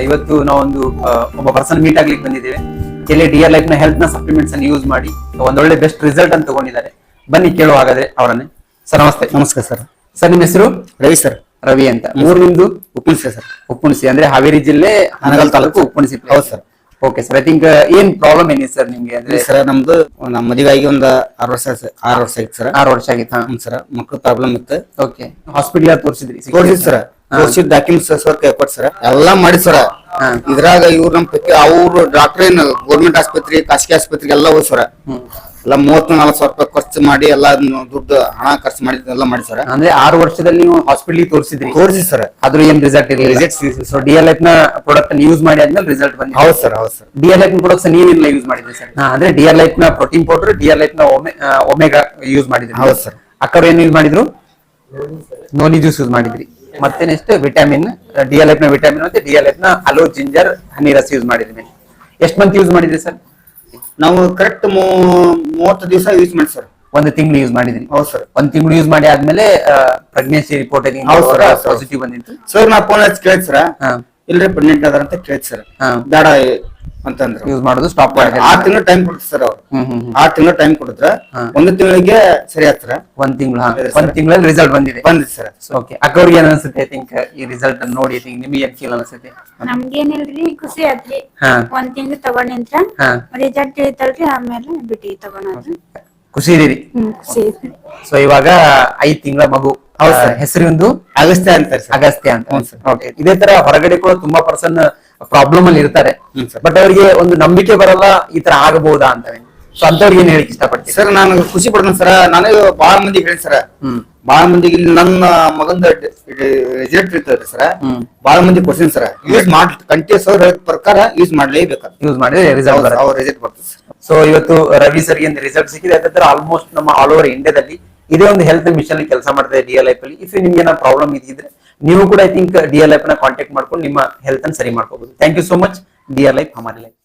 ಇವತ್ತು ನಾವೊಂದು ಒಬ್ಬ ಪರ್ಸನ್ ಮೀಟ್ ಆಗ್ಲಿಕ್ಕೆ ಬಂದಿದ್ದೇವೆ. ಇಲ್ಲಿ ಡಿಯರ್ ಲೈಫ್ ನ ಹೆಲ್ತ್ ನ ಸಪ್ಲಿಮೆಂಟ್ಸ್ ಅನ್ನು ಯೂಸ್ ಮಾಡಿ ಒಂದೊಳ್ಳೆ ಬೆಸ್ಟ್ ರಿಸಲ್ಟ್ ಅಂತ ತಗೊಂಡಿದ್ದಾರೆ. ಬನ್ನಿ ಕೇಳುವ ಹಾಗಾದ್ರೆ ಅವರನ್ನೇ. ಸರ್ ನಮಸ್ತೆ. ನಮಸ್ಕಾರ ಸರ್. ಸರ್ ನಿಮ್ಮ ಹೆಸರು? ರವಿ ಸರ್. ರವಿ ಅಂತ. ಊರು ನಿಮ್ದು? ಉಪ್ಪುಣಸಿ ಸರ್. ಉಪ್ಪುಣಸಿ ಅಂದ್ರೆ ಹಾವೇರಿ ಜಿಲ್ಲೆ ಹಾನಗಲ್ ತಾಲೂಕು ಉಪ್ಪುಣಸಿ. ಹೌದು sir. Okay sir, I think ಏನ್ ಪ್ರಾಬ್ಲಮ್ ಏನಿದೆ ಸರ್ ನಿಮ್ಗೆ? ಅಂದ್ರೆ ಸರ್ ನಮ್ದು ನಮ್ಮ ಮದುವೆಯಾಗಿ ಒಂದು 6 ವರ್ಷ ಆಗಿತ್ತು ಸರ್. 6 ವರ್ಷ ಆಗಿತ್ತು. ಸರ್ ಮಕ್ಕಳು ಪ್ರಾಬ್ಲಮ್ ಇತ್ತು. ಓಕೆ, ಹಾಸ್ಪಿಟಲ್ ತೋರಿಸಿದ್ರಿ? ತೋರಿಸಿದ್ ಸರ್. ತೋರಿಸಿದ ಡಾಕ್ಯುಮೆಂಟ್ಸ್ ಕೊಟ್ಟು ಸರ್ ಎಲ್ಲಾ ಮಾಡಿ ಸರ್. ಇದ್ರಾಗ ಇವ್ರು ನಮ್ ಪೈಕಿ ಅವ್ರು ಡಾಕ್ಟರ್ ಏನು ಗೌರ್ಮೆಂಟ್ ಆಸ್ಪತ್ರೆ, ಖಾಸಗಿ ಆಸ್ಪತ್ರೆಗೆ ಎಲ್ಲ ಹೋಗಿ ಸರ್. ಎಲ್ಲ 30-40 ರೂಪಾಯಿ ಖರ್ಚು ಮಾಡಿ ಎಲ್ಲ ದುಡ್ಡು ಹಣ ಖರ್ಚು ಮಾಡಿ ಎಲ್ಲ ಮಾಡಿ ಸರ್. ಅಂದ್ರೆ 6 ವರ್ಷದಲ್ಲಿ ನೀವು ಹಾಸ್ಪಿಟಲ್ ತೋರಿಸಿದ್ರಿ? ತೋರಿಸಿ ಸರ್. ಆದ್ರೂ ಏನ್ ರಿಸಲ್ಟ್ ಇರಲಿಲ್ಲ. ಸೊ ಡಿಯರ್ ಲೈಫ್ ನ ಪ್ರಾಡಕ್ಟ್ ಯೂಸ್ ಮಾಡಿ ಆದ್ಮೇಲೆ ರಿಸಲ್ಟ್ ಬಂದಿದೆ. ಹೌದು ಸರ್. ಹೌದು ಸರ್. ಡಿಯರ್ ಲೈಫ್ ನ ಪ್ರಾಡಕ್ಟ್ಸ್ ನೀವೆಲ್ಲ ಯೂಸ್ ಮಾಡಿದ್ರಿ ಸರ್? ಅಂದ್ರೆ ಡಿಯರ್ ಲೈಫ್ ನ ಪ್ರೋಟೀನ್ ಪೌಡರ್, ಡಿಯರ್ ಲೈಫ್ ನ ಒಮೆಗಾ ಯೂಸ್ ಮಾಡಿದ್ರಿ? ಹೌದು ಸರ್. ಅಕ್ಕರು ಏನ್ ಯೂಸ್ ಮಾಡಿದ್ರು? ನೋನಿ ಜ್ಯೂಸ್ ಯೂಸ್ ಮಾಡಿದ್ರಿ. ಮತ್ತೆ ನೆಕ್ಸ್ಟ್ ವಿಟಮಿನ್, ಡಿಯರ್ ಲೈಫ್ ನ ವಿಟಮಿನ್ ಮತ್ತೆ ಡಿಯರ್ ಲೈಫ್ ನ ಅಲೋ ಜಿಂಜರ್ ಹನಿ ರಸ ಯೂಸ್ ಮಾಡಿದ್ರಿ. ಎಷ್ಟು ಮಂತ್ ಯೂಸ್ ಮಾಡಿದ್ರಿ ಸರ್? ನಾವು ಕರೆಕ್ಟ್ 30 ದಿವಸ ಯೂಸ್ ಮಾಡಿ ಸರ್. 1 ತಿಂಗಳು ಯೂಸ್ ಮಾಡಿದ್ರಿ? ಹೌದು ಸರ್. 1 ತಿಂಗಳು ಯೂಸ್ ಮಾಡಿ ಆದ್ಮೇಲೆ ಪ್ರೆಗ್ನೆನ್ಸಿ ರಿಪೋರ್ಟ್ ಪಾಸಿಟಿವ್ ಬಂದಿತ್ತು. ಸರ್ ನಾ ಫೋನ್ ಹಚ್ಚಿ ಕೇಳಿದ್ ಸರ್, ಇಲ್ರಿ ಪ್ರೆಗ್ನೆಂಟ್ ಅದಾರ ಅಂತ ಕೇಳಿದ್ ಸರ್. ಬೇಡ ಅಂತಂದ್ರೆ ಯೂಸ್ ಮಾಡೋದು ಸ್ಟಾಪ್ ಮಾಡಿ 6 ತಿಂಗಳು ಟೈಮ್ ಕೊಡ್ತಾರೆ ಸರ್ ಅವ್ರು. 6 ತಿಂಗಳು ಟೈಮ್ ಕೊಡಿದ್ರ 1 ತಿಂಗಳಿಗೆ ಸರಿ ಆಗ್ತಾರ. 1 ತಿಂಗಳು 1 ತಿಂಗಳಲ್ಲಿ ರಿಸಲ್ಟ್ ಬಂದಿದೆ ಸರ್. ಓಕೆ, ಅಕ್ಕವ್ರಿಗೆ ಏನ್ ಅನ್ಸುತ್ತೆ? ಐ ಥಿಂಕ್ ಈ ರಿಸಲ್ಟ್ ಅನ್ನು ನೋಡಿ ನಿಮಗೆ ಏನ್ ಫೀಲ್ ಅನ್ಸುತ್ತೆ? ನಮ್ಗೇನಿಲ್ರಿ, ಖುಷಿ ಆದ್ರಿ. 1 ತಿಂಗಳು ತಗೊಂಡಿಂತ್ರ ರಿಸಲ್ಟ್ ಇರ್ತಲ್ರಿ, ಆಮೇಲೆ ಬಿಟ್ಟಿ ತಗೊಂಡ್ರಿ. ಖುಷಿ ಇದೀರಿ? ಖುಷಿ ಐತ್ರಿ. ಸೊ ಇವಾಗ 5 ತಿಂಗಳ ಮಗು. ಹೌದು ಸರ್. ಹೆಸರು ಒಂದು ಅಗಸ್ತ್ಯ ಅಂತಾರೆ ಸರ್. ಅಗಸ್ತ್ಯ ಅಂತ. ಓಕೆ, ಇದೇ ತರ ಹೊರಗಡೆ ಕೂಡ ತುಂಬಾ ಪರ್ಸನ್ ಪ್ರಾಬ್ಲಮ್ ಅಲ್ಲಿ ಇರ್ತಾರೆ, ಬಟ್ ಅವರಿಗೆ ಒಂದು ನಂಬಿಕೆ ಬರಲ್ಲ ಈ ತರ ಆಗಬಹುದಾ ಅಂತ. ಸೊ ಅಂತವ್ರಿಗೆ ಏನ್ ಹೇಳಕ್ ಇಷ್ಟಪಡ್ತೀವಿ ಸರ್? ನಾನು ಖುಷಿ ಪಡ್ತೀನಿ ಸರ್. ನನಗೆ ಬಹಳ ಮಂದಿ ಹೇಳಿ ಸರ್, ಬಹಳ ಮಂದಿಗೆ ಇಲ್ಲಿ ನನ್ನ ಮಗಂದ ರಿಸಲ್ಟ್ ಇರ್ತದೆ ಸರ್. ಬಹಳ ಮಂದಿ ಕೊಡ್ತೀನಿ ಸರ್. ಯೂಸ್ ಮಾಡಿ ಕಂಟಿನ್ಯೂಸ್ ಅವ್ರ ಪ್ರಕಾರ ಯೂಸ್ ಮಾಡ್ಲೇಬೇಕು. ಯೂಸ್ ಮಾಡಿದ್ರೆ ರಿಸಲ್ಟ್ ಬರ್ತದೆ. ಸೊ ಇವತ್ತು ರವಿ ಸರ್ಗೆ ರಿಸಲ್ಟ್ ಸಿಕ್ಕಿದೆ. ಅದೇ ತರ ಆಲ್ಮೋಸ್ಟ್ ನಮ್ಮ ಆಲ್ ಓವರ್ ಇಂಡಿಯಾದಲ್ಲಿ ಇದೇ ಒಂದು ಹೆಲ್ತ್ ಮಿಷನ್ ಕೆಲಸ ಮಾಡ್ತಾ ಇದೆ ಡಿಯರ್ ಲೈಫ್ ಅಲ್ಲಿ. ಇಫ್ ನಿಮ್ಗೆ ಏನೋ ಪ್ರಾಬ್ಲಮ್ ಇದ್ರೆ ನೀವು ಕೂಡ ಐ ಥಿಂಕ್ ಡಿಯರ್ ಲೈಫ್ ನ ಕಾಂಟ್ಯಾಕ್ಟ್ ಮಾಡ್ಕೊಂಡು ನಿಮ್ಮ ಹೆಲ್ತ್ ಅನ್ನು ಸರಿ ಮಾಡ್ಕೋಬಹುದು. Thank you so much. Dear Life ಹಮಾರಿ ಲೈಫ್.